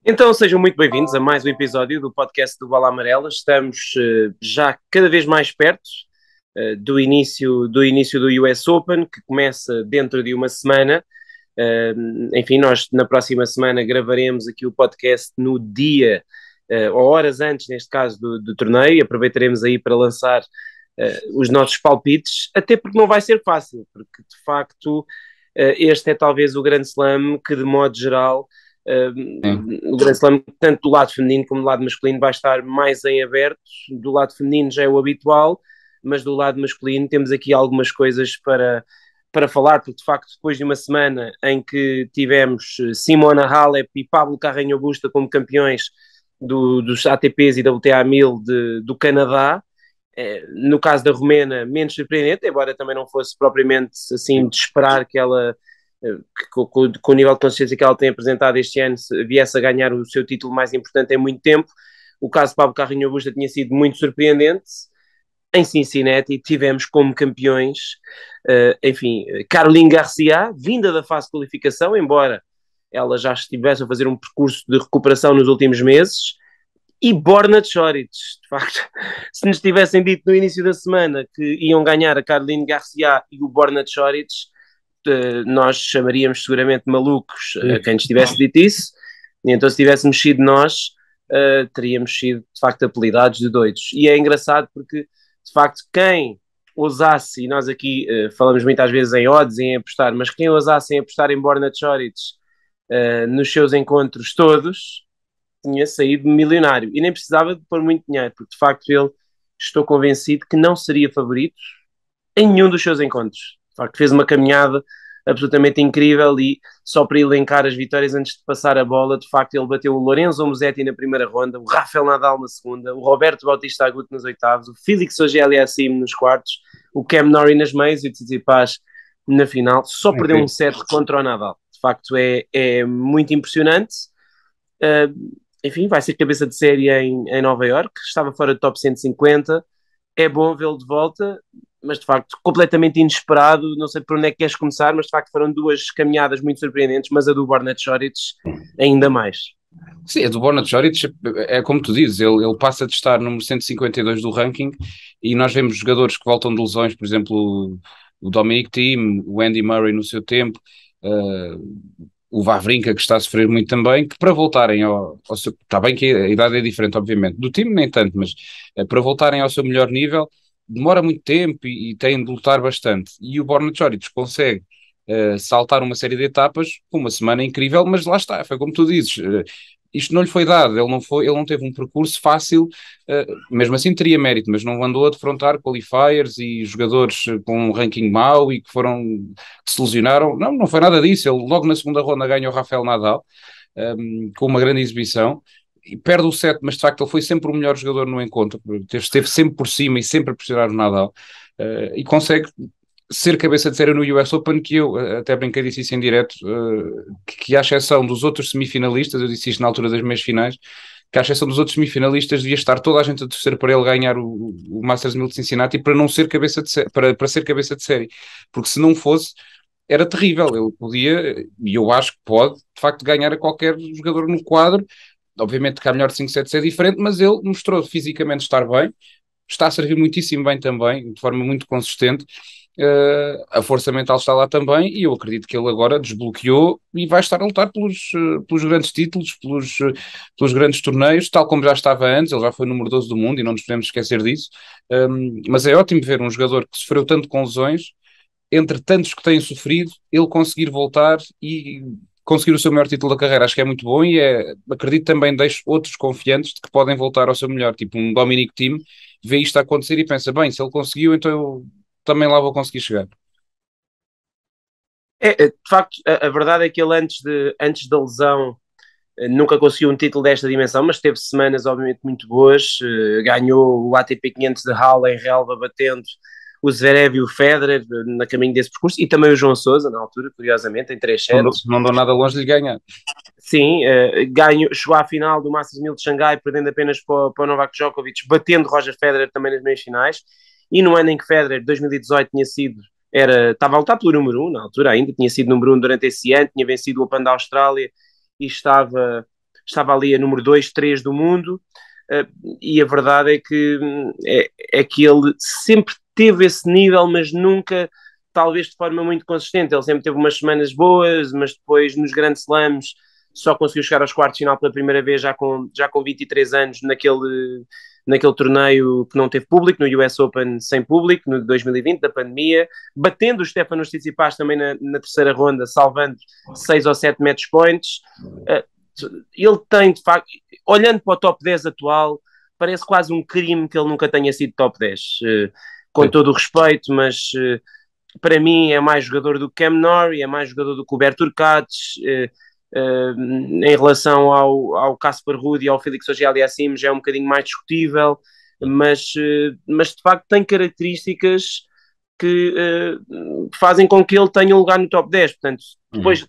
Então sejam muito bem-vindos a mais um episódio do podcast do Bola Amarela. Estamos já cada vez mais perto do início do US Open, que começa dentro de uma semana. Enfim, nós na próxima semana gravaremos aqui o podcast no dia, ou horas antes, neste caso, do torneio. Aproveitaremos aí para lançar os nossos palpites, até porque não vai ser fácil, porque de facto este é talvez o grande slam que, de modo geral, o Grand Slam, tanto do lado feminino como do lado masculino, vai estar mais em aberto. Do lado feminino já é o habitual, mas do lado masculino temos aqui algumas coisas para falar, porque de facto depois de uma semana em que tivemos Simona Halep e Pablo Carreño Busta como campeões dos ATPs e WTA 1000 do Canadá, no caso da romena menos surpreendente, embora também não fosse propriamente assim de esperar que ela com o nível de consciência que ela tem apresentado este ano, viesse a ganhar o seu título mais importante em muito tempo. O caso de Pablo Carreño Busta tinha sido muito surpreendente. Em Cincinnati tivemos como campeões, enfim, Caroline Garcia, vinda da fase de qualificação, embora ela já estivesse a fazer um percurso de recuperação nos últimos meses, e Borna Coric. De facto, se nos tivessem dito no início da semana que iam ganhar a Caroline Garcia e o Borna Coric, nós chamaríamos seguramente malucos a quem nos tivesse dito isso, e então se tivéssemos sido nós, teríamos sido de facto apelidados de doidos. E é engraçado porque de facto quem ousasse, e nós aqui falamos muitas vezes em odds e em apostar, mas quem ousasse em apostar em Borna Coric nos seus encontros todos, tinha saído milionário, e nem precisava de pôr muito dinheiro, porque de facto ele, estou convencido que não seria favorito em nenhum dos seus encontros. De facto, fez uma caminhada absolutamente incrível, e só para elencar as vitórias antes de passar a bola, de facto ele bateu o Lorenzo Musetti na primeira ronda, o Rafael Nadal na segunda, o Roberto Bautista Agut nos oitavos, o Félix Auger-Aliassime nos quartos, o Cam Norrie nas meias e o Tsitsipas na final. Só perdeu um set contra o Nadal. De facto é muito impressionante. Enfim, vai ser cabeça de série em Nova Iorque, estava fora do top 150, é bom vê-lo de volta, mas de facto completamente inesperado. Não sei por onde é que queres começar, mas de facto foram duas caminhadas muito surpreendentes, mas a do Borna Coric ainda mais. Sim, a do Borna Coric é como tu dizes, ele passa de estar número 152 do ranking, e nós vemos jogadores que voltam de lesões, por exemplo o Dominic Thiem, o Andy Murray no seu tempo, o Wawrinka, que está a sofrer muito também, que para voltarem ao seu... Está bem que a idade é diferente, obviamente, do time nem tanto, mas para voltarem ao seu melhor nível, demora muito tempo e têm de lutar bastante. E o Borna Coric consegue saltar uma série de etapas com uma semana incrível, mas lá está, foi como tu dizes, isto não lhe foi dado, ele não teve um percurso fácil, mesmo assim teria mérito, mas não andou a defrontar qualifiers e jogadores com um ranking mau e que se lesionaram. Não foi nada disso. Ele logo na segunda ronda ganha o Rafael Nadal, com uma grande exibição, e perde o set, mas de facto ele foi sempre o melhor jogador no encontro, esteve sempre por cima e sempre a pressionar o Nadal, e consegue ser cabeça de série no US Open, que eu até brinquei, disse isso em direto, que à exceção dos outros semifinalistas, eu disse isto na altura das meias finais, que à exceção dos outros semifinalistas devia estar toda a gente a torcer para ele ganhar o Masters 1000 de Cincinnati para não ser cabeça de série, para ser cabeça de série, porque se não fosse era terrível. Ele podia, e eu acho que pode, de facto, ganhar a qualquer jogador no quadro. Obviamente que a melhor de 5 sets é diferente, mas ele mostrou fisicamente estar bem, está a servir muitíssimo bem também, de forma muito consistente. A força mental está lá também, e eu acredito que ele agora desbloqueou e vai estar a lutar pelos grandes títulos, pelos grandes torneios, tal como já estava antes. Ele já foi número 12 do mundo e não nos podemos esquecer disso. Mas é ótimo ver um jogador que sofreu tanto com lesões, entre tantos que têm sofrido, ele conseguir voltar e conseguir o seu melhor título da carreira. Acho que é muito bom, e acredito também deixo outros confiantes de que podem voltar ao seu melhor, tipo um Dominic Thiem, vê isto a acontecer e pensa, bem, se ele conseguiu, então eu também lá vou conseguir chegar. De facto, a verdade é que ele antes da lesão nunca conseguiu um título desta dimensão, mas teve semanas obviamente muito boas. Ganhou o ATP 500 de Halle em relva, batendo o Zverev e o Federer na caminho desse percurso, e também o João Sousa na altura, curiosamente, em 3 sets. Não dou nada longe de lhe ganhar. Sim, chegou à final do Masters 1000 de Xangai, perdendo apenas para o Novak Djokovic, batendo Roger Federer também nas meias finais. E no ano em que Federer, 2018, estava a lutar pelo número 1, na altura ainda, tinha sido número 1 durante esse ano, tinha vencido o Open da Austrália e estava estava ali a número 2, 3 do mundo, e a verdade é que, é que ele sempre teve esse nível, mas nunca, talvez de forma muito consistente. Ele sempre teve umas semanas boas, mas depois nos grandes slams só conseguiu chegar aos quartos de final pela primeira vez já com 23 anos naquele torneio que não teve público, no US Open sem público, no 2020, da pandemia, batendo o Stefanos Tsitsipas também na terceira ronda, salvando 6 ou 7 match points. Ele tem, de facto, olhando para o top 10 atual, parece quase um crime que ele nunca tenha sido top 10, com todo o respeito, mas para mim é mais jogador do que Cam Norrie, é mais jogador do que o Hubert Hurkacz, em relação ao Casper Ruud e ao Félix Auger-Aliassime já é um bocadinho mais discutível, mas de facto tem características que fazem com que ele tenha um lugar no top 10. Portanto, depois,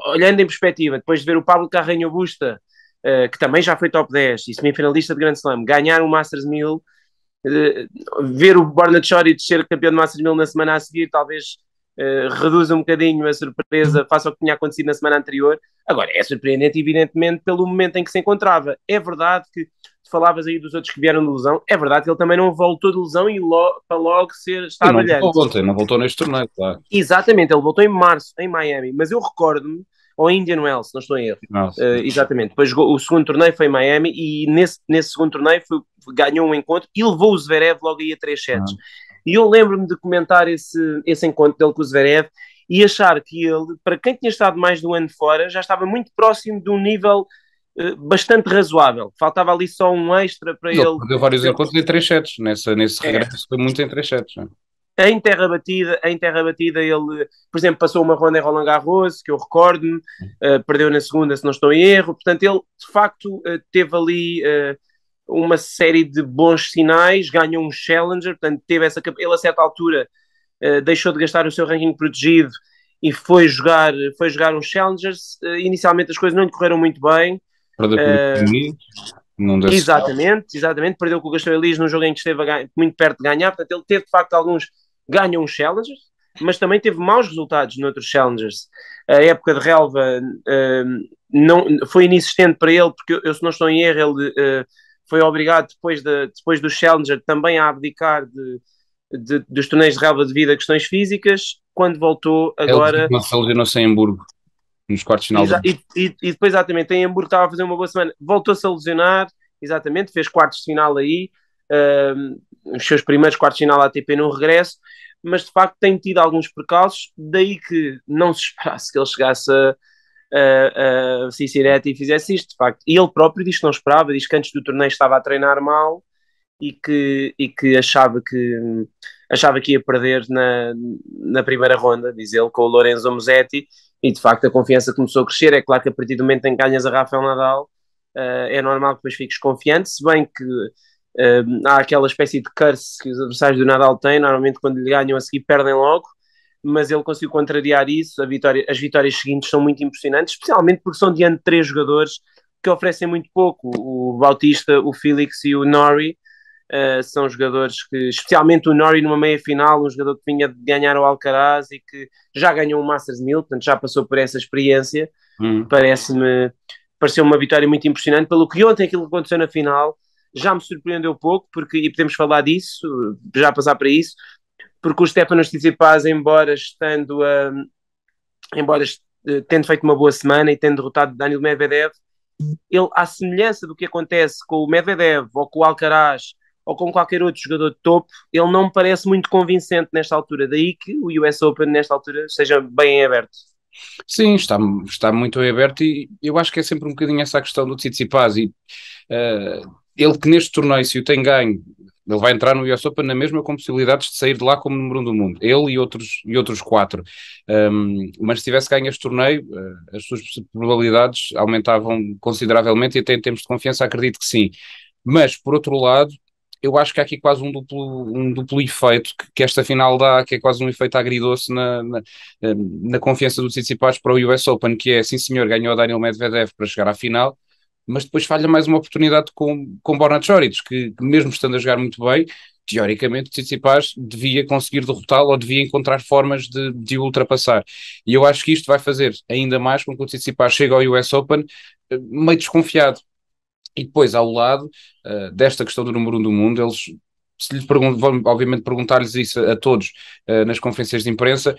olhando em perspectiva, depois de ver o Pablo Carreño Busta, que também já foi top 10 e semifinalista de Grand Slam, ganhar um Masters 1000, ver o Borna Coric ser campeão de Masters 1000 na semana a seguir, talvez reduz um bocadinho a surpresa face ao que tinha acontecido na semana anterior. Agora, é surpreendente, evidentemente, pelo momento em que se encontrava. É verdade que falavas aí dos outros que vieram de lesão, é verdade que ele também não voltou de lesão e para logo estar brilhante. Não voltou neste torneio, claro. Exatamente, ele voltou em março, em Miami, mas eu recordo-me, ou em Indian Wells, não estou em erro. Exatamente, depois jogou, o segundo torneio foi em Miami e nesse segundo torneio ganhou um encontro e levou o Zverev logo aí a 3 sets. E eu lembro-me de comentar esse encontro dele com o Zverev e achar que ele, para quem tinha estado mais de um ano fora, já estava muito próximo de um nível bastante razoável. Faltava ali só um extra para ele. Perdeu vários encontros em 3 sets, nesse regresso foi muito em 3 sets. Em terra batida, ele, por exemplo, passou uma ronda em Roland Garros, que eu recordo-me, perdeu na segunda, se não estou em erro. Portanto, ele, de facto, teve ali uma série de bons sinais, ganhou um Challenger, portanto, ele a certa altura deixou de gastar o seu ranking protegido e foi jogar uns Challengers. Inicialmente as coisas não lhe correram muito bem. Perdeu com o exatamente, perdeu com o Gaston Elias num jogo em que esteve muito perto de ganhar. Portanto, ele teve de facto ganham uns Challengers, mas também teve maus resultados noutros Challengers. A época de relva não, foi inexistente para ele, porque eu se não estou em erro, ele foi obrigado depois do Challenger também a abdicar dos torneios de relva devido a questões físicas. Quando voltou agora... Ele se lesionou-se em Hamburgo, nos quartos de final. E depois, exatamente, em Hamburgo estava a fazer uma boa semana, voltou-se a lesionar, exatamente, fez quartos de final aí, os seus primeiros quartos de final ATP no regresso, mas de facto tem tido alguns percalços, daí que não se esperasse que ele chegasse a Cincinnati e fizesse isto, de facto. E ele próprio diz que não esperava, diz que antes do torneio estava a treinar mal e que achava que ia perder na primeira ronda, diz ele, com o Lorenzo Musetti, e de facto a confiança começou a crescer. É claro que a partir do momento em que ganhas a Rafael Nadal, é normal que depois fiques confiante, se bem que há aquela espécie de curse que os adversários do Nadal têm, normalmente quando lhe ganham a seguir perdem logo, mas ele conseguiu contrariar isso. As vitórias seguintes são muito impressionantes, especialmente porque são diante de 3 jogadores que oferecem muito pouco, o Bautista, o Félix e o Norrie. São jogadores que, especialmente o Norrie numa meia-final, um jogador que vinha de ganhar o Alcaraz e que já ganhou um Masters 1000, portanto já passou por essa experiência. Pareceu uma vitória muito impressionante, pelo que ontem aquilo que aconteceu na final já me surpreendeu pouco, e podemos falar disso, já passar para isso, porque o Stefanos Tsitsipas, embora tendo feito uma boa semana e tendo derrotado Daniil Medvedev, ele, à semelhança do que acontece com o Medvedev ou com o Alcaraz ou com qualquer outro jogador de topo, ele não me parece muito convincente nesta altura, daí que o US Open nesta altura seja bem aberto. Sim, está muito aberto e eu acho que é sempre um bocadinho essa a questão do Tsitsipas e ele que neste torneio, se o tem ganho, ele vai entrar no US Open na mesma com possibilidades de sair de lá como número 1 do mundo, ele e outros 4, mas se tivesse ganho este torneio, as suas probabilidades aumentavam consideravelmente e até em termos de confiança acredito que sim, mas por outro lado eu acho que há aqui quase um duplo efeito que esta final dá, que é quase um efeito agridoce na confiança do Tsitsipas para o US Open, que é, sim senhor, ganhou a Daniil Medvedev para chegar à final, mas depois falha mais uma oportunidade com Borna Coric, que mesmo estando a jogar muito bem, teoricamente, o Tsitsipas devia conseguir derrotá-lo ou devia encontrar formas de o ultrapassar. E eu acho que isto vai fazer ainda mais com que o Tsitsipas chegue ao US Open meio desconfiado. E depois, ao lado desta questão do número um do mundo, eles, se lhe vão obviamente perguntar-lhes isso a todos nas conferências de imprensa,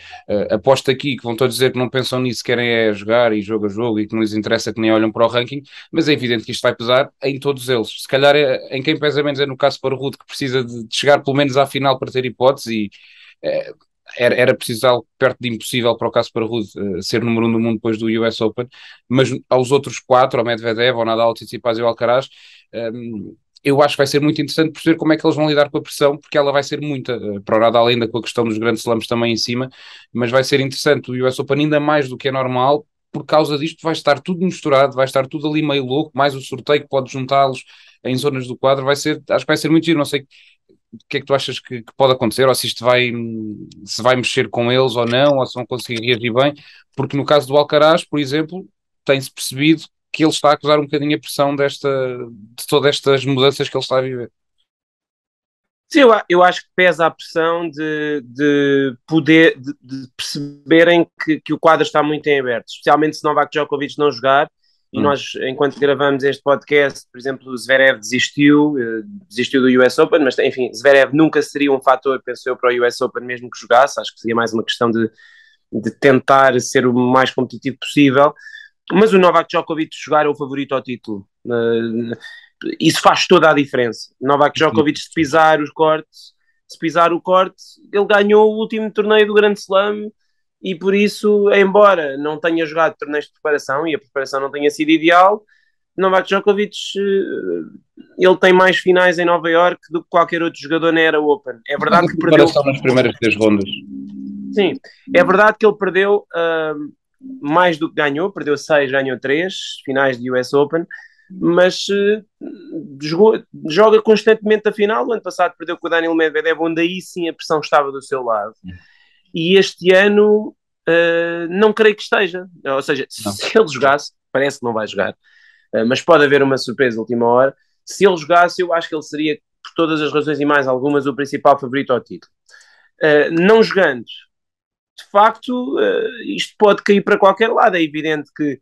aposto aqui que vão todos dizer que não pensam nisso, querem é jogar e jogo a jogo e que não lhes interessa, que nem olham para o ranking, mas é evidente que isto vai pesar em todos eles. Se calhar em quem pesa menos é no caso para o Ruud, que precisa de chegar pelo menos à final para ter hipótese e eh, era preciso algo perto de impossível para o Casper Ruud ser número um do mundo depois do US Open, mas aos outros quatro, ao Medvedev, ao Nadal, ao Tsitsipas e ao Alcaraz, eu acho que vai ser muito interessante perceber como é que eles vão lidar com a pressão, porque ela vai ser muita, para o Nadal ainda com a questão dos grandes slams também em cima, mas vai ser interessante o US Open ainda mais do que é normal, por causa disto vai estar tudo misturado, vai estar tudo ali meio louco, mais o sorteio que pode juntá-los em zonas do quadro, acho que vai ser muito giro, não sei o que é que tu achas que pode acontecer, ou se isto se vai mexer com eles ou não, ou se vão conseguir reagir bem, porque no caso do Alcaraz, por exemplo, tem-se percebido que ele está a acusar um bocadinho a pressão de todas estas mudanças que ele está a viver. Sim, eu acho que pesa a pressão de poder, de perceberem que o quadro está muito em aberto, especialmente se Novak Djokovic não jogar. E nós, enquanto gravamos este podcast, por exemplo, o Zverev desistiu do US Open, mas enfim, Zverev nunca seria um fator, penso eu, para o US Open mesmo que jogasse. Acho que seria mais uma questão de tentar ser o mais competitivo possível. Mas o Novak Djokovic jogar é o favorito ao título. Isso faz toda a diferença. Novak Djokovic, se pisar o corte, ele ganhou o último torneio do Grande Slam e por isso, embora não tenha jogado torneios de preparação e a preparação não tenha sido ideal, Novak Djokovic ele tem mais finais em Nova Iorque do que qualquer outro jogador na Era Open. É verdade que perdeu nas primeiras 3 rondas. Sim, é verdade que ele perdeu mais do que ganhou, perdeu 6, ganhou 3 finais de US Open, mas joga constantemente a final. O ano passado perdeu com o Daniil Medvedev, onde aí sim a pressão estava do seu lado. E este ano não creio que esteja. Ou seja, se ele jogasse, parece que não vai jogar, mas pode haver uma surpresa de última hora. Se ele jogasse, eu acho que ele seria, por todas as razões e mais algumas, o principal favorito ao título. Não jogando, de facto, isto pode cair para qualquer lado. É evidente que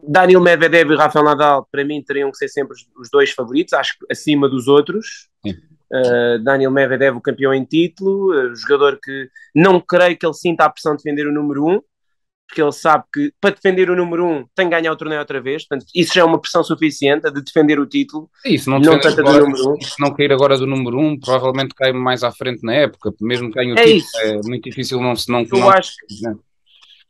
Daniil Medvedev e Rafael Nadal, para mim, teriam que ser sempre os dois favoritos, acho que acima dos outros. Daniil Medvedev, o campeão em título, jogador que não creio que ele sinta a pressão de defender o número 1, porque ele sabe que para defender o número 1 tem que ganhar o torneio outra vez, portanto, isso já é uma pressão suficiente de defender o título. Isso, não tanto agora, do número 1. Se não cair agora do número 1, provavelmente cai mais à frente na época, mesmo que ganhe o título, é muito difícil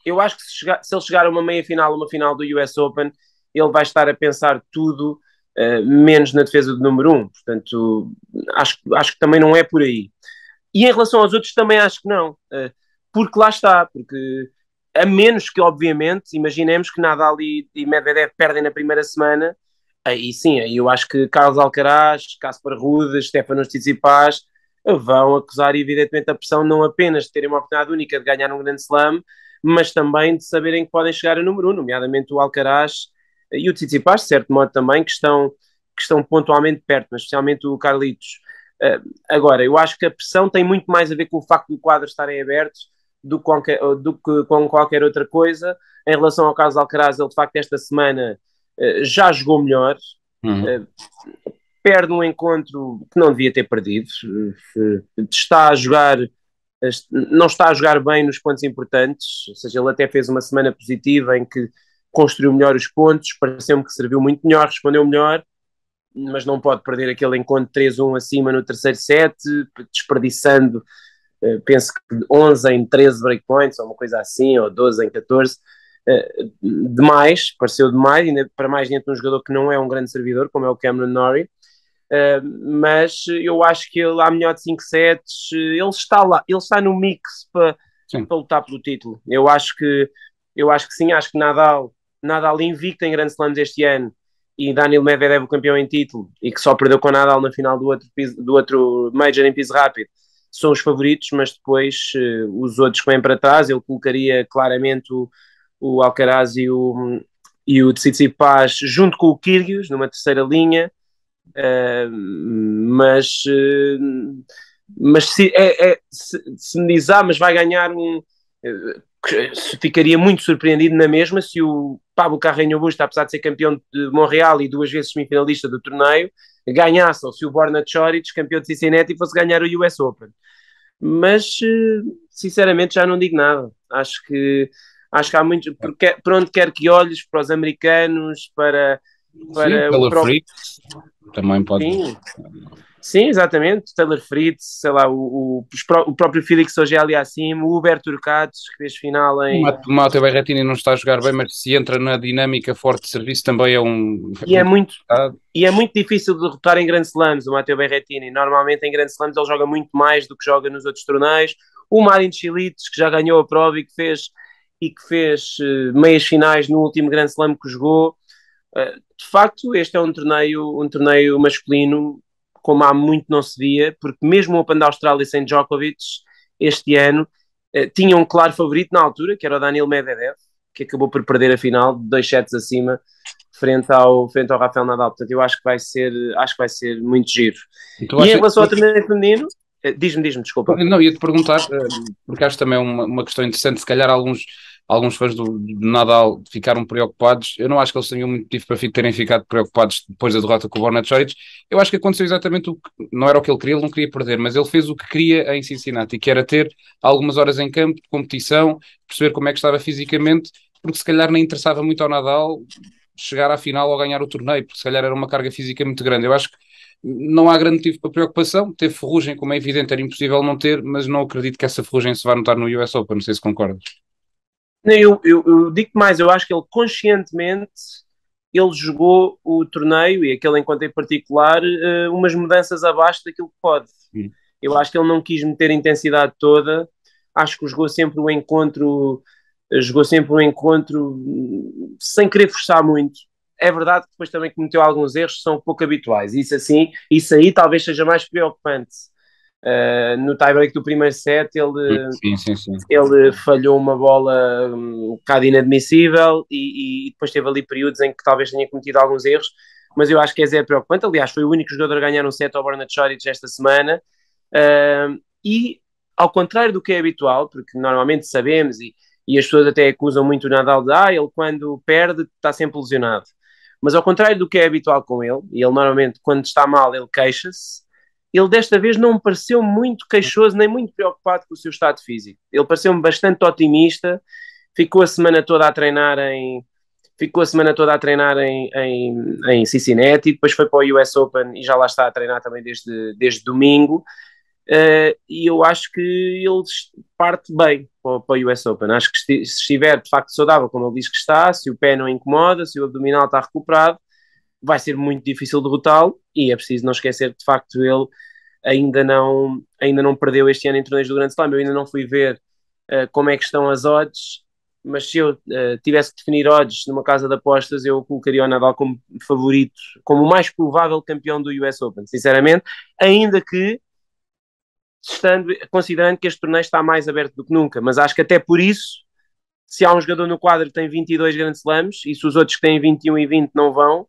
Eu acho que se ele chegar a uma meia final, uma final do US Open, ele vai estar a pensar tudo menos na defesa do número 1. Portanto, acho que também não é por aí. E em relação aos outros, também acho que não. Porque lá está, porque a menos que, obviamente, imaginemos que Nadal e Medvedev perdem na primeira semana, aí sim, aí eu acho que Carlos Alcaraz, Casper Ruud, Stefanos Tsitsipas vão acusar evidentemente a pressão não apenas de terem uma oportunidade única de ganhar um grande slam, mas também de saberem que podem chegar a número 1, nomeadamente o Alcaraz e o Tsitsipas, de certo modo também, que estão pontualmente perto, mas especialmente o Carlitos. Agora, eu acho que a pressão tem muito mais a ver com o facto do quadro estarem abertos do que com qualquer outra coisa. Em relação ao caso de Alcaraz, ele de facto esta semana já jogou melhor, perde um encontro que não devia ter perdido, não está a jogar bem nos pontos importantes, ou seja, ele até fez uma semana positiva em que construiu melhor os pontos, pareceu-me que serviu muito melhor, respondeu melhor, mas não pode perder aquele encontro 3-1 acima no terceiro set, desperdiçando, penso que 11 em 13 breakpoints, ou uma coisa assim, ou 12 em 14, demais, pareceu demais, ainda para mais dentro de um jogador que não é um grande servidor, como é o Cameron Norrie. Mas eu acho que ele, à melhor de 5 sets, ele está lá, ele está no mix para lutar pelo título. Eu acho que sim, acho que Nadal invicto em Grand Slams este ano e Daniil Medvedev o campeão em título e que só perdeu com Nadal na final do outro Major em piso rápido são os favoritos, mas depois os outros que vêm para trás, ele colocaria claramente o Alcaraz e o Tsitsipas junto com o Kyrgios numa terceira linha. Mas se me diz, mas vai ganhar ficaria muito surpreendido na mesma se o Pablo Carreño Busta, apesar de ser campeão de Montreal e 2 vezes semifinalista do torneio, ganhasse, ou se o Borna Choric, campeão de Cincinnati, fosse ganhar o US Open. Mas, sinceramente, já não digo nada. Acho que há muito, porque, por onde quer que olhes, para os americanos, Sim, o pela próprio. Fritz também pode. Sim, sim, exatamente. Taylor Fritz, sei lá, o próprio Félix Auger-Aliassime, o Hubert Hurkacz, que fez final O em. Matteo Berrettini não está a jogar bem, mas se entra na dinâmica forte de serviço também é um. E é muito, e é muito difícil de derrotar em Grand Slams o Matteo Berrettini. Normalmente em Grand Slams ele joga muito mais do que joga nos outros torneios. O Marin Cilic, que já ganhou a prova e que fez meias finais no último Grand Slam que jogou. De facto, este é um torneio masculino como há muito não se via, porque mesmo o Open da Austrália sem Djokovic este ano tinha um claro favorito na altura, que era o Daniil Medvedev, que acabou por perder a final de 2 sets acima frente ao Rafael Nadal. Portanto, eu acho que vai ser muito giro. Então, E em relação ao torneio feminino, diz-me, desculpa. não, ia-te perguntar, porque acho também uma questão interessante, se calhar alguns fãs do Nadal ficaram preocupados. Eu não acho que eles tenham muito motivo para terem ficado preocupados depois da derrota com o Borna Choric. Eu acho que aconteceu exatamente o que não era o que ele queria, ele não queria perder, mas ele fez o que queria em Cincinnati, que era ter algumas horas em campo de competição, perceber como é que estava fisicamente, porque se calhar nem interessava muito ao Nadal chegar à final ou ganhar o torneio, porque se calhar era uma carga física muito grande. Eu acho que não há grande motivo para preocupação. Ter ferrugem, como é evidente, era impossível não ter, mas não acredito que essa ferrugem se vá notar no US Open. Não sei se concordas. Eu digo mais, eu acho que ele conscientemente ele jogou o torneio e aquele encontro em particular umas mudanças abaixo daquilo que pode. Eu acho que ele não quis meter a intensidade toda, acho que jogou sempre o encontro sem querer forçar muito. É verdade que depois também cometeu alguns erros que são pouco habituais. Isso aí talvez seja mais preocupante. No tie-break do primeiro set, Sim, sim, sim. ele falhou uma bola um bocado inadmissível e depois teve ali períodos em que talvez tenha cometido alguns erros, mas eu acho que é zero preocupante. Aliás, foi o único jogador a ganhar um set ao Borna Choric esta semana. E ao contrário do que é habitual, porque normalmente sabemos e as pessoas até acusam muito o Nadal de ele quando perde está sempre lesionado. Mas ao contrário do que é habitual com ele, e ele normalmente quando está mal ele queixa-se, ele desta vez não me pareceu muito queixoso nem muito preocupado com o seu estado físico. Ele pareceu-me bastante otimista, ficou a semana toda a treinar em Cincinnati, depois foi para o US Open e já lá está a treinar também desde domingo. E eu acho que ele parte bem para o US Open. Acho que se estiver de facto saudável, como ele diz que está, se o pé não incomoda, se o abdominal está recuperado, vai ser muito difícil derrotá-lo. E é preciso não esquecer que de facto ele ainda não perdeu este ano em torneios do Grande Slam. Eu ainda não fui ver como é que estão as odds, mas se eu tivesse que definir odds numa casa de apostas, eu colocaria o Nadal como favorito, como o mais provável campeão do US Open, sinceramente, ainda que considerando que este torneio está mais aberto do que nunca, mas acho que até por isso, se há um jogador no quadro que tem 22 Grand Slams e se os outros que têm 21 e 20 não vão,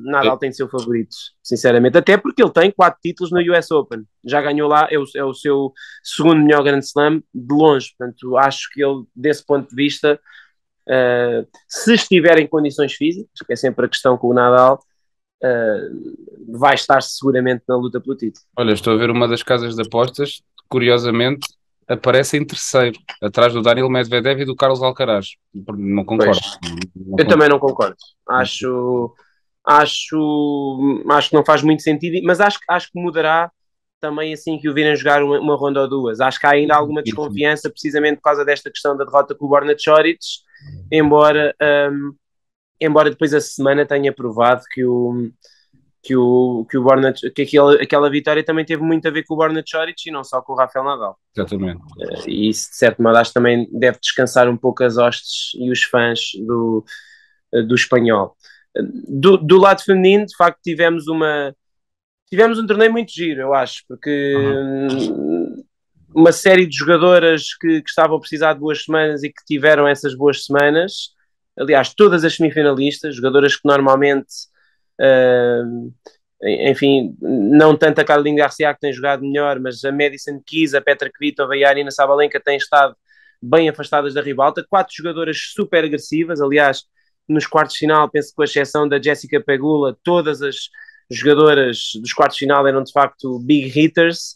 Nadal tem de ser o favorito, sinceramente, até porque ele tem 4 títulos no US Open, já ganhou lá, é o seu segundo melhor Grand Slam de longe, portanto acho que ele, desse ponto de vista, se estiver em condições físicas, que é sempre a questão com o Nadal, vai estar seguramente na luta pelo título. Olha, estou a ver uma das casas de apostas, curiosamente aparece em terceiro, atrás do Daniil Medvedev e do Carlos Alcaraz. Não concordo. Eu também não concordo. Acho que não faz muito sentido, mas acho que mudará também assim que o virem jogar uma ronda ou duas. Acho que há ainda alguma desconfiança, precisamente por causa desta questão da derrota com o Borna Choric, embora depois a semana tenha provado que aquela vitória também teve muito a ver com o Borna Choric e não só com o Rafael Nadal. Exatamente. E isso, de certo modo, acho que também deve descansar um pouco as hostes e os fãs do espanhol. Do lado feminino, de facto, tivemos um torneio muito giro, eu acho, porque uma série de jogadoras que estavam a precisar de boas semanas e que tiveram essas boas semanas, aliás, todas as semifinalistas, jogadoras que normalmente Enfim, não tanto a Caroline Garcia que tem jogado melhor, mas a Madison Keys, a Petra Kvitova e a Arina Sabalenka têm estado bem afastadas da ribalta. 4 jogadoras super agressivas, aliás, nos quartos de final, penso que com a exceção da Jessica Pegula, todas as jogadoras dos quartos de final eram de facto big hitters.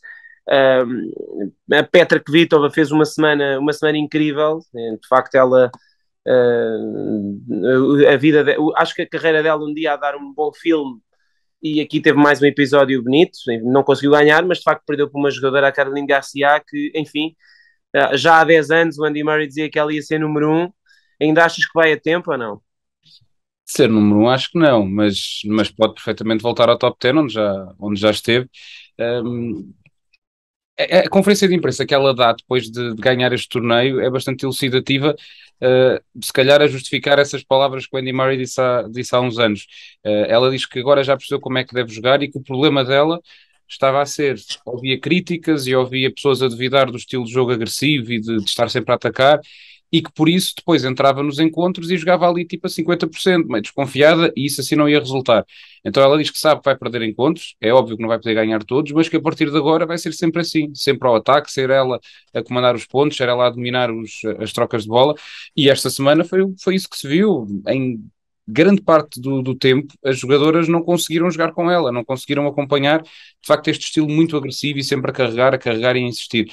A Petra Kvitova fez uma semana incrível, de facto ela a vida acho que a carreira dela um dia a dar um bom filme, e aqui teve mais um episódio bonito, não conseguiu ganhar, mas de facto perdeu por uma jogadora, a Caroline Garcia, que enfim, já há 10 anos o Andy Murray dizia que ela ia ser número 1. Ainda achas que vai a tempo ou não? Ser número um, acho que não, mas pode perfeitamente voltar ao top 10, onde já esteve. Um, a conferência de imprensa que ela dá depois de ganhar este torneio é bastante elucidativa, se calhar a justificar essas palavras que o Andy Murray disse há uns anos. Ela diz que agora já percebeu como é que deve jogar e que o problema dela estava a ser, ouvia críticas e ouvia pessoas a duvidar do estilo de jogo agressivo e de estar sempre a atacar, e que por isso depois entrava nos encontros e jogava ali tipo a 50%, meio desconfiada, e isso assim não ia resultar. Então ela diz que sabe que vai perder encontros, é óbvio que não vai poder ganhar todos, mas que a partir de agora vai ser sempre assim, sempre ao ataque, ser ela a comandar os pontos, ser ela a dominar as trocas de bola, e esta semana foi isso que se viu. Em grande parte do tempo as jogadoras não conseguiram jogar com ela, não conseguiram acompanhar de facto este estilo muito agressivo e sempre a carregar e a insistir.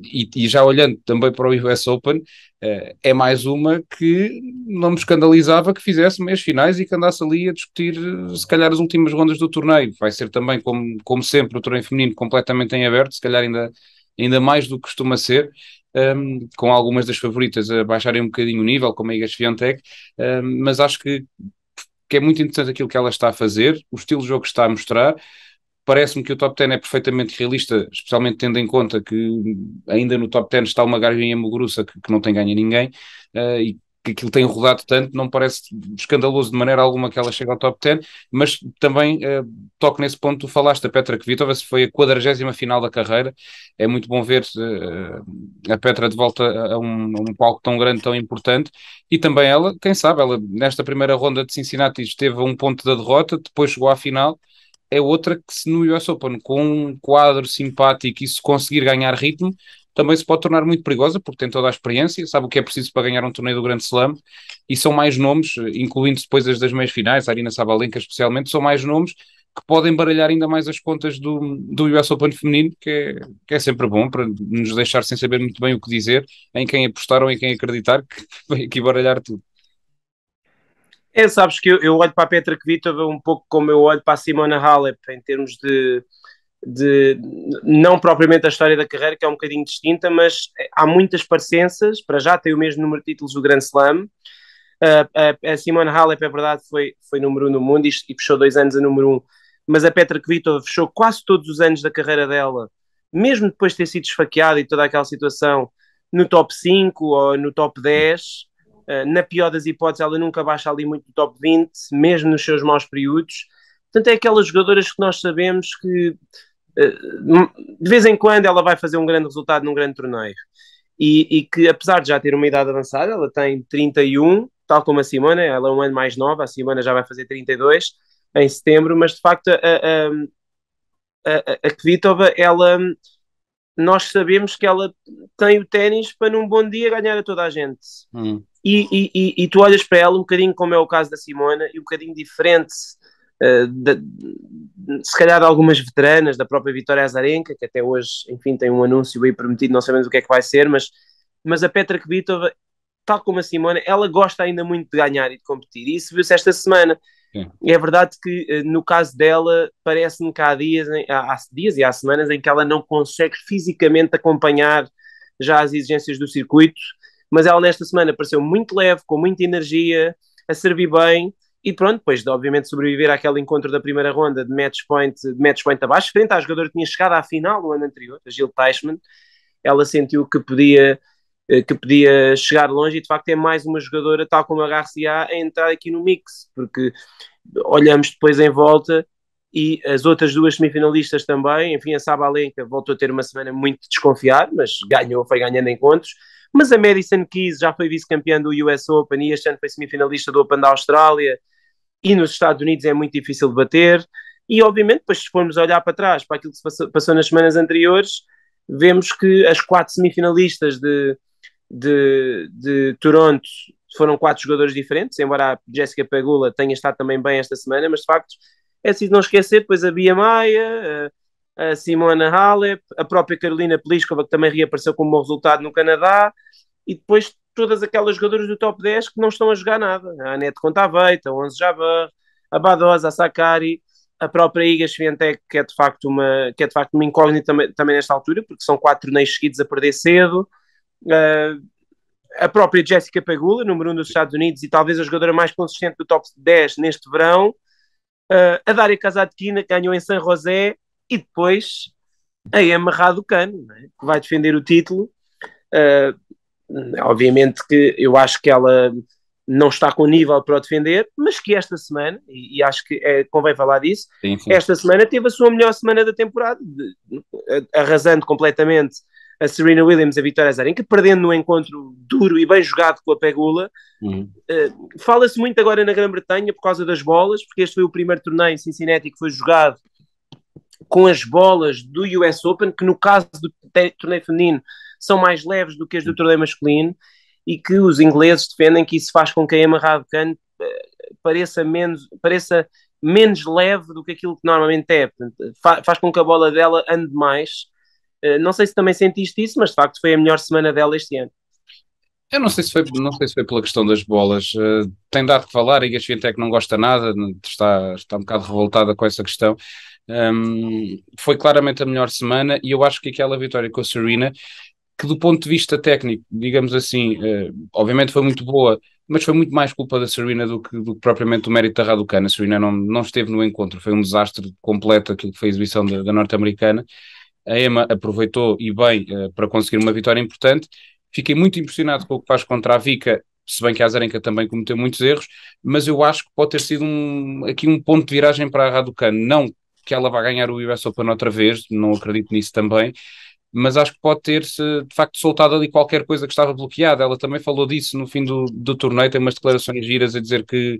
E já olhando também para o US Open, é mais uma que não me escandalizava que fizesse meias finais e que andasse ali a discutir se calhar as últimas rondas do torneio. Vai ser também, como sempre, o torneio feminino completamente em aberto, se calhar ainda mais do que costuma ser, com algumas das favoritas a baixarem um bocadinho o nível, como a Iga Swiatek, mas acho que é muito interessante aquilo que ela está a fazer, o estilo de jogo que está a mostrar. Parece-me que o top 10 é perfeitamente realista, especialmente tendo em conta que ainda no top 10 está uma Garbiñe Muguruza que não tem ganho a ninguém, e que aquilo tem rodado tanto, não parece escandaloso de maneira alguma que ela chegue ao top 10, mas também toco nesse ponto, tu falaste da Petra Kvitova, se foi a 40ª final da carreira, é muito bom ver a Petra de volta a um palco tão grande, tão importante, e também ela, quem sabe, ela nesta primeira ronda de Cincinnati esteve a um ponto da derrota, depois chegou à final, é outra que se no US Open com um quadro simpático e se conseguir ganhar ritmo, também se pode tornar muito perigosa, porque tem toda a experiência, sabe o que é preciso para ganhar um torneio do Grande Slam, e são mais nomes, incluindo depois as das meias finais, a Arina Sabalenka especialmente, são mais nomes que podem baralhar ainda mais as contas do US Open feminino, que é sempre bom para nos deixar sem saber muito bem o que dizer, em quem apostar ou em quem acreditar, que vai aqui baralhar tudo. Sabes que eu olho para a Petra Kvitova um pouco como eu olho para a Simona Halep, em termos de não propriamente a história da carreira, que é um bocadinho distinta, mas há muitas parecenças. Para já tem o mesmo número de títulos do Grand Slam. A Simona Halep, é verdade, foi número 1 no mundo e fechou 2 anos a número 1, mas a Petra Kvitova fechou quase todos os anos da carreira dela, mesmo depois de ter sido esfaqueada e toda aquela situação, no top 5 ou no top 10. Na pior das hipóteses, ela nunca baixa ali muito no top 20, mesmo nos seus maus períodos. Portanto, é aquelas jogadoras que nós sabemos que de vez em quando ela vai fazer um grande resultado num grande torneio. E que, apesar de já ter uma idade avançada, ela tem 31, tal como a Simona, ela é um ano mais nova, a Simona já vai fazer 32 em setembro, mas de facto a Kvitova, nós sabemos que ela tem o ténis para num bom dia ganhar a toda a gente. E tu olhas para ela um bocadinho como é o caso da Simona, e um bocadinho diferente se calhar de algumas veteranas, da própria Vitória Azarenka, que até hoje, enfim, tem um anúncio aí prometido, não sabemos o que é que vai ser, mas a Petra Kvitova, tal como a Simona, ela gosta ainda muito de ganhar e de competir, e isso viu-se esta semana. Sim. É verdade que no caso dela parece-me que há dias e há semanas em que ela não consegue fisicamente acompanhar já as exigências do circuito, mas ela nesta semana pareceu muito leve, com muita energia, a servir bem, e pronto, depois de obviamente sobreviver àquele encontro da primeira ronda de match point abaixo, frente à jogadora que tinha chegado à final no ano anterior, a Jill Teichmann, ela sentiu que podia chegar longe, e de facto é mais uma jogadora, tal como a Garcia, a entrar aqui no mix, porque olhamos depois em volta e as outras duas semifinalistas também, enfim, a Sabalenka voltou a ter uma semana muito desconfiada, mas foi ganhando encontros, mas a Madison Keys já foi vice-campeã do US Open e este ano foi semifinalista do Open da Austrália, e nos Estados Unidos é muito difícil de bater, e obviamente depois se formos olhar para trás, para aquilo que se passou nas semanas anteriores, vemos que as 4 semifinalistas de Toronto foram 4 jogadores diferentes, embora a Jessica Pegula tenha estado também bem esta semana, mas de facto é preciso não esquecer depois a Bia Maia, a Simona Halep, a própria Carolina Pliskova, que também reapareceu com um bom resultado no Canadá, e depois todas aquelas jogadoras do top 10 que não estão a jogar nada. A Anete Contaveita, a Onze Jabeur, a Badosa, a Sakari, a própria Iga Swiatek, que é de facto uma incógnita também nesta altura, porque são 4 torneios seguidos a perder cedo. A própria Jessica Pegula, número 1 dos Estados Unidos e talvez a jogadora mais consistente do top 10 neste verão. A Daria Kasatkina, que ganhou em San José, e depois a Emma Raducanu, né, que vai defender o título. Obviamente que eu acho que ela não está com nível para o defender, mas que esta semana, e acho que convém falar disso, Sim, sim. esta semana teve a sua melhor semana da temporada, arrasando completamente a Serena Williams, a Vitória Azarenka, perdendo no encontro duro e bem jogado com a Pegula. Fala-se muito agora na Grã-Bretanha por causa das bolas, porque este foi o primeiro torneio em Cincinnati que foi jogado com as bolas do US Open, que no caso do torneio feminino são mais leves do que as do torneio masculino, e que os ingleses defendem que isso faz com que a Emma Raducanu pareça menos leve do que aquilo que normalmente é. Portanto, faz com que a bola dela ande mais. Não sei se também sentiste isso, mas de facto foi a melhor semana dela este ano. Eu não sei se foi pela questão das bolas. Tem dado que falar, a Iga Swiatek não gosta nada, está um bocado revoltada com essa questão. Foi claramente a melhor semana e eu acho que aquela vitória com a Serena, que do ponto de vista técnico, digamos assim, obviamente foi muito boa, mas foi muito mais culpa da Serena do que propriamente o mérito da Raducanu. A Serena não esteve no encontro, foi um desastre completo aquilo que foi a exibição da norte-americana. A Emma aproveitou e bem para conseguir uma vitória importante. Fiquei muito impressionado com o que faz contra a Vika, se bem que a Azarenka também cometeu muitos erros, mas eu acho que pode ter sido aqui um ponto de viragem para a Raducanu. Não que ela vá ganhar o US Open outra vez, não acredito nisso também, mas acho que pode ter-se de facto soltado ali qualquer coisa que estava bloqueada. Ela também falou disso no fim do torneio, tem umas declarações giras a dizer que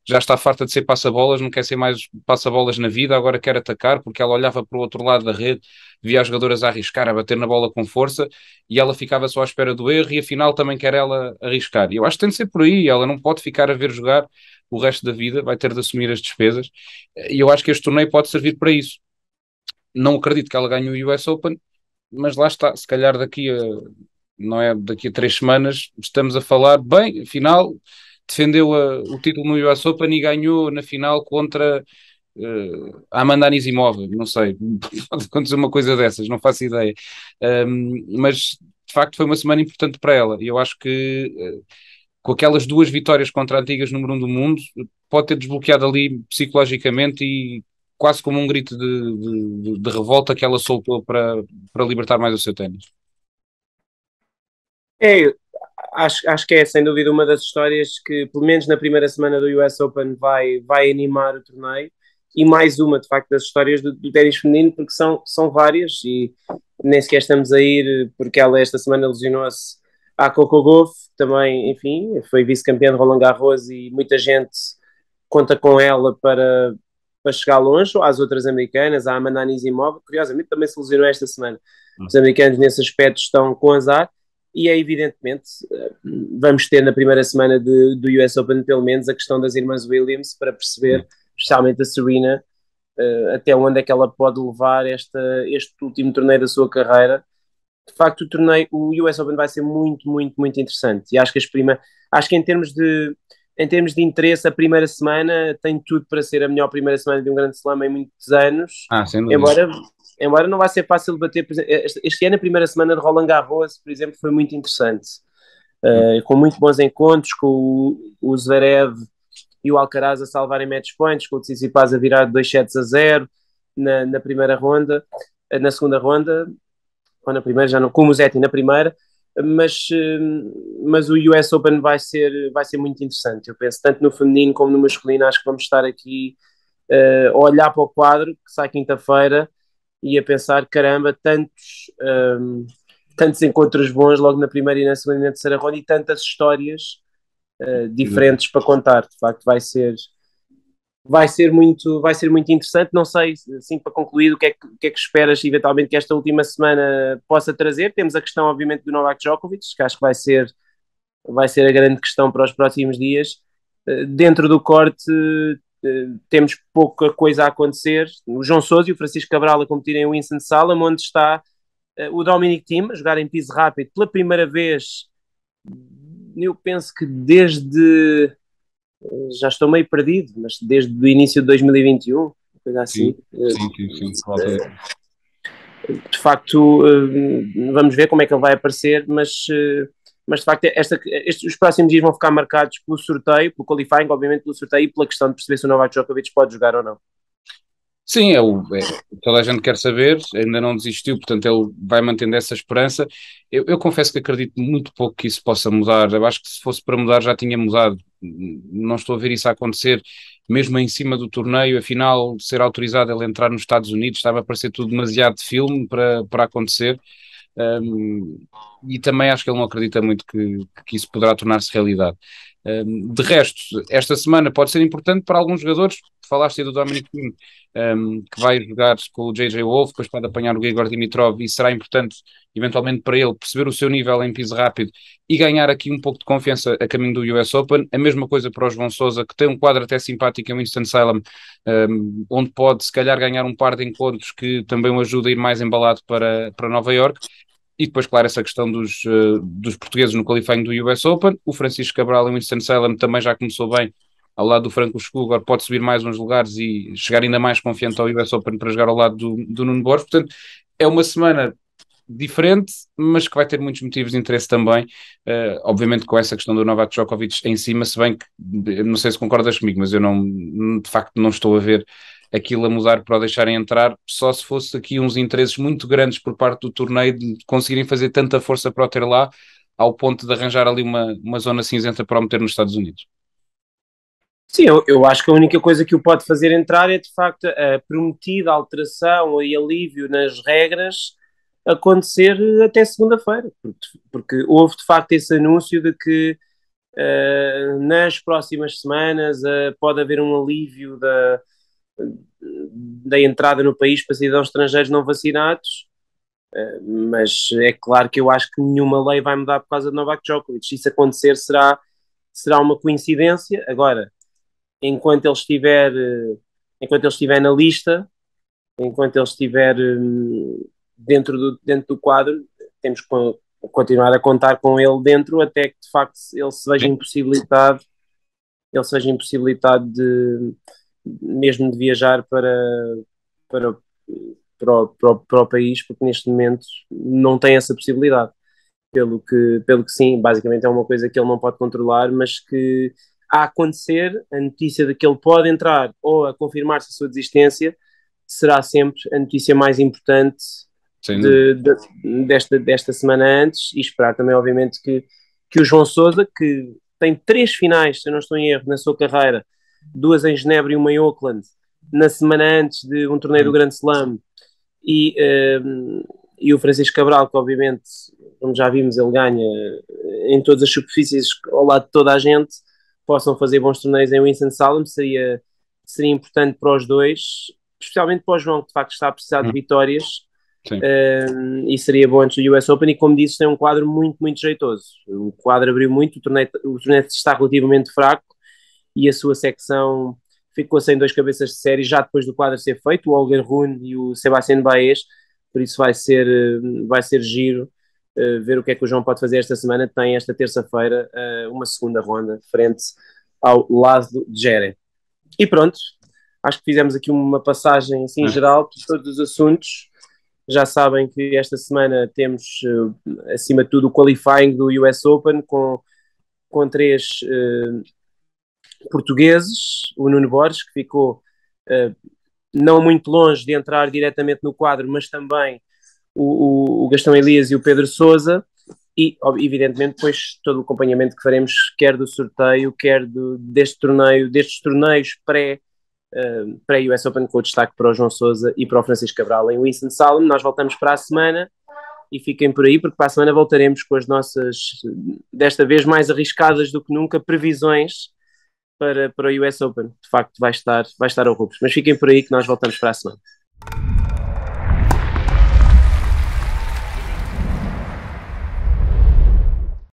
já está farta de ser passa-bolas, não quer ser mais passa-bolas na vida, agora quer atacar, porque ela olhava para o outro lado da rede, via as jogadoras a arriscar, a bater na bola com força, e ela ficava só à espera do erro, e afinal também quer ela arriscar. E eu acho que tem de ser por aí, ela não pode ficar a ver jogar o resto da vida, vai ter de assumir as despesas, e eu acho que este torneio pode servir para isso. Não acredito que ela ganhe o US Open, mas lá está, se calhar não é daqui a 3 semanas, estamos a falar, bem, afinal, defendeu o título no US Open e ganhou na final contra a Amanda Anisimova, não sei, pode acontecer uma coisa dessas, não faço ideia. Mas de facto foi uma semana importante para ela, e eu acho que com aquelas 2 vitórias contra antigas número 1 do mundo, pode ter desbloqueado ali psicologicamente e quase como um grito de revolta que ela soltou para libertar mais o seu ténis. É, acho que é sem dúvida uma das histórias que, pelo menos na primeira semana do US Open, vai animar o torneio, e mais uma, de facto, das histórias do ténis feminino, porque são várias, e nem sequer estamos a ir, porque ela esta semana lesionou-se à Coco Gauff, também, enfim, foi vice-campeã de Roland Garros, e muita gente conta com ela para chegar longe, ou às outras americanas, a Amanda Anisimova, curiosamente também se lesionou esta semana. Os americanos nesse aspecto estão com azar, e é evidentemente, vamos ter na primeira semana do US Open pelo menos a questão das irmãs Williams para perceber, especialmente a Serena, até onde é que ela pode levar este último torneio da sua carreira. De facto, o US Open vai ser muito, muito, muito interessante, e acho que em termos de interesse, a primeira semana tem tudo para ser a melhor primeira semana de um grande slam em muitos anos, Sem dúvida. embora não vai ser fácil de bater. Por exemplo, este ano a primeira semana de Roland Garros, por exemplo, foi muito interessante, com muito bons encontros, com o Zverev e o Alcaraz a salvarem match points, com o Tsitsipas a virar 2 sets a 0 na primeira ronda, na segunda ronda, ou na primeira, já não, com o Musetti na primeira, mas o US Open vai ser muito interessante. Eu penso, tanto no feminino como no masculino, acho que vamos estar aqui a olhar para o quadro que sai quinta-feira e a pensar, caramba, tantos encontros bons logo na primeira e na segunda e na terceira ronda, e tantas histórias diferentes para contar. De facto, vai ser vai ser muito interessante. Não sei, assim, para concluir, o que é que esperas eventualmente que esta última semana possa trazer. Temos a questão, obviamente, do Novak Djokovic, que acho que vai ser a grande questão para os próximos dias. Dentro do corte, temos pouca coisa a acontecer. O João Sousa e o Francisco Cabral a competirem em Winston-Salem, onde está o Dominic Thiem a jogar em piso rápido pela primeira vez. Eu penso que desde, já estou meio perdido, mas desde o início de 2021, coisa assim. Sim, sim, sim, sim. De facto, vamos ver como é que ele vai aparecer, mas de facto os próximos dias vão ficar marcados pelo sorteio, pelo qualifying, obviamente pelo sorteio e pela questão de perceber se o Novak Djokovic pode jogar ou não. Sim, toda a gente quer saber, ainda não desistiu, portanto ele vai mantendo essa esperança. Eu confesso que acredito muito pouco que isso possa mudar. Eu acho que se fosse para mudar já tinha mudado. Não estou a ver isso a acontecer, mesmo em cima do torneio, afinal, ser autorizado ele entrar nos Estados Unidos, estava a parecer tudo demasiado de filme para acontecer. E também acho que ele não acredita muito que isso poderá tornar-se realidade. De resto, esta semana pode ser importante para alguns jogadores. Falaste aí do Dominic Thiem, que vai jogar com o JJ Wolf, depois pode apanhar o Igor Dimitrov e será importante, eventualmente, para ele perceber o seu nível em piso rápido e ganhar aqui um pouco de confiança a caminho do US Open. A mesma coisa para o João Sousa, que tem um quadro até simpático em Winston-Salem, onde pode, se calhar, ganhar um par de encontros que também o ajuda a ir mais embalado para Nova York. E depois, claro, essa questão dos portugueses no qualifying do US Open. O Francisco Cabral em Winston-Salem também já começou bem ao lado do Franco Escudo, agora pode subir mais uns lugares e chegar ainda mais confiante ao US Open para jogar ao lado do Nuno Borges. Portanto, é uma semana diferente, mas que vai ter muitos motivos de interesse também, obviamente com essa questão do Novak Djokovic em cima, se bem que, não sei se concordas comigo, mas eu não, de facto não estou a ver aquilo a mudar para o deixarem entrar, só se fosse aqui uns interesses muito grandes por parte do torneio de conseguirem fazer tanta força para o ter lá, ao ponto de arranjar ali uma zona cinzenta para o meter nos Estados Unidos. Sim, eu acho que a única coisa que o pode fazer entrar é de facto a prometida alteração e alívio nas regras acontecer até segunda-feira, porque houve de facto esse anúncio de que nas próximas semanas pode haver um alívio da entrada no país para cidadãos estrangeiros não vacinados, mas é claro que eu acho que nenhuma lei vai mudar por causa de Novak Djokovic. Se isso acontecer, será uma coincidência. Agora, enquanto ele estiver, enquanto ele estiver na lista, enquanto ele estiver dentro do quadro, temos que continuar a contar com ele dentro até que de facto ele seja impossibilitado de mesmo de viajar para, para o país, porque neste momento não tem essa possibilidade. Pelo que sim, basicamente é uma coisa que ele não pode controlar, mas que a acontecer, a notícia de que ele pode entrar ou a confirmar-se a sua desistência será sempre a notícia mais importante desta semana antes, e esperar também, obviamente, que o João Sousa, que tem 3 finais, se eu não estou em erro, na sua carreira, 2 em Genebra e uma em Auckland, na semana antes de um torneio do Grande Slam, e, e o Francisco Cabral, que obviamente, como já vimos, ele ganha em todas as superfícies ao lado de toda a gente, possam fazer bons torneios em Winston-Salem, seria importante para os dois, especialmente para o João, que de facto está a precisar de vitórias, e seria bom antes do US Open, e como disse, tem um quadro muito, muito jeitoso. O quadro abriu muito, o torneio está relativamente fraco, e a sua secção ficou sem 2 cabeças de série já depois do quadro ser feito, o Holger Rune e o Sebastián Baez, por isso vai ser giro ver o que é que o João pode fazer esta semana. Tem esta terça-feira uma segunda ronda frente ao Laszlo Djere. E pronto, acho que fizemos aqui uma passagem assim geral por todos os assuntos. Já sabem que esta semana temos acima de tudo o qualifying do US Open com 3 portugueses, o Nuno Borges, que ficou não muito longe de entrar diretamente no quadro, mas também o Gastão Elias e o Pedro Sousa, e evidentemente depois todo o acompanhamento que faremos, quer do sorteio, quer destes torneios pré-US Open, com o destaque para o João Sousa e para o Francisco Cabral em Winston-Salem. Nós voltamos para a semana e fiquem por aí, porque para a semana voltaremos com as nossas, desta vez mais arriscadas do que nunca, previsões para o US Open. De facto, vai estar ao Rubens. Mas fiquem por aí que nós voltamos para a semana.